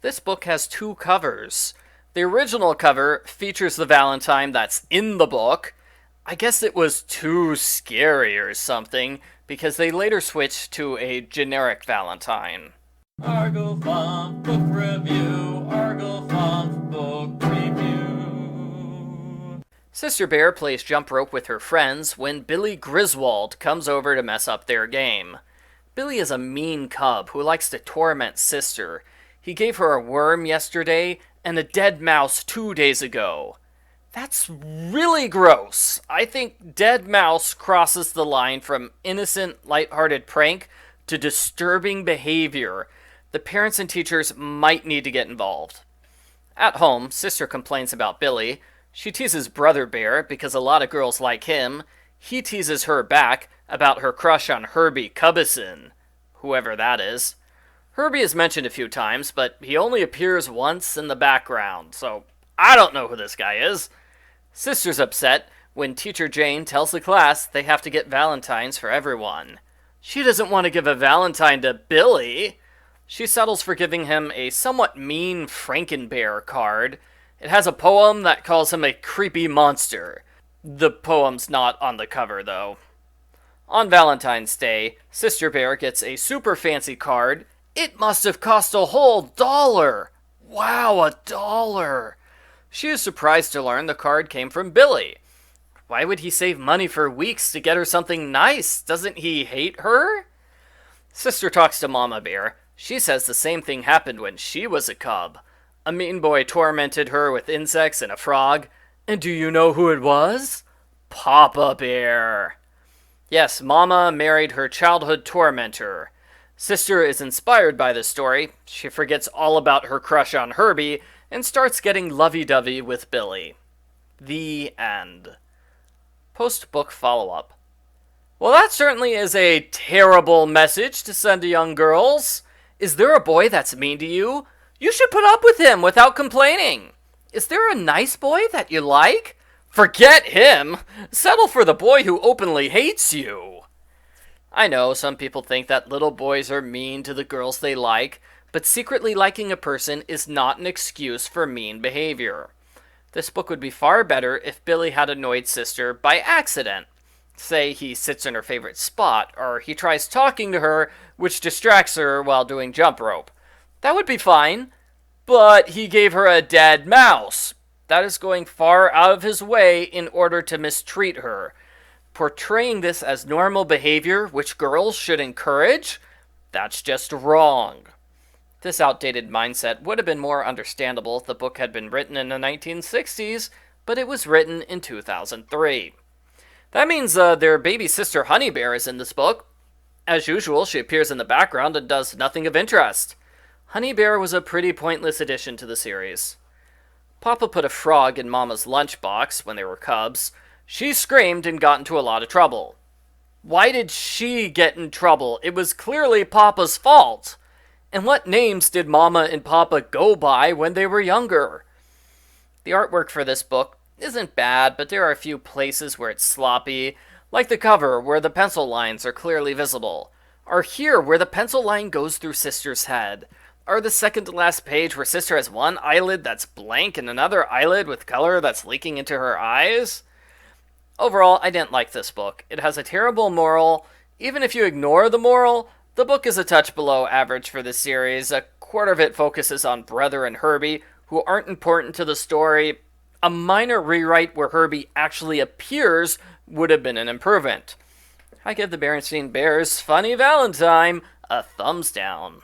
This book has two covers. The original cover features the Valentine that's in the book. I guess it was too scary or something, because they later switched to a generic Valentine. Argo Font Book Review, Argo Font Book Review. Sister Bear plays jump rope with her friends when Billy Grizzwold comes over to mess up their game. Billy is a mean cub who likes to torment Sister. He gave her a worm yesterday and a dead mouse 2 days ago. That's really gross. I think dead mouse crosses the line from innocent, lighthearted prank to disturbing behavior. The parents and teachers might need to get involved. At home, Sister complains about Billy. She teases Brother Bear because a lot of girls like him. He teases her back about her crush on Herbie Cubbison, whoever that is. Herbie is mentioned a few times, but he only appears once in the background, so I don't know who this guy is. Sister's upset when Teacher Jane tells the class they have to get Valentines for everyone. She doesn't want to give a Valentine to Billy. She settles for giving him a somewhat mean Frankenbear card. It has a poem that calls him a creepy monster. The poem's not on the cover, though. On Valentine's Day, Sister Bear gets a super fancy card. It must have cost a whole $1. Wow, $1. She is surprised to learn the card came from Billy. Why would he save money for weeks to get her something nice? Doesn't he hate her? Sister talks to Mama Bear. She says the same thing happened when she was a cub. A mean boy tormented her with insects and a frog. And do you know who it was? Papa Bear. Yes, Mama married her childhood tormentor. Sister is inspired by this story. She forgets all about her crush on Herbie and starts getting lovey-dovey with Billy. The end. Post-book follow-up. Well, that certainly is a terrible message to send to young girls. Is there a boy that's mean to you? You should put up with him without complaining. Is there a nice boy that you like? Forget him. Settle for the boy who openly hates you. I know some people think that little boys are mean to the girls they like, but secretly liking a person is not an excuse for mean behavior. This book would be far better if Billy had annoyed Sister by accident. Say he sits in her favorite spot, or he tries talking to her, which distracts her while doing jump rope. That would be fine, but he gave her a dead mouse. That is going far out of his way in order to mistreat her. Portraying this as normal behavior, which girls should encourage, that's just wrong. This outdated mindset would have been more understandable if the book had been written in the 1960s, but it was written in 2003. That means their baby sister Honey Bear is in this book. As usual, she appears in the background and does nothing of interest. Honey Bear was a pretty pointless addition to the series. Papa put a frog in Mama's lunchbox when they were cubs. She screamed and got into a lot of trouble. Why did she get in trouble? It was clearly Papa's fault. And what names did Mama and Papa go by when they were younger? The artwork for this book isn't bad, but there are a few places where it's sloppy, like the cover where the pencil lines are clearly visible, or here where the pencil line goes through Sister's head, or the second to last page where Sister has one eyelid that's blank and another eyelid with color that's leaking into her eyes. Overall, I didn't like this book. It has a terrible moral. Even if you ignore the moral, the book is a touch below average for this series. A quarter of it focuses on Brother and Herbie, who aren't important to the story. A minor rewrite where Herbie actually appears would have been an improvement. I give the Berenstain Bears' Funny Valentine a thumbs down.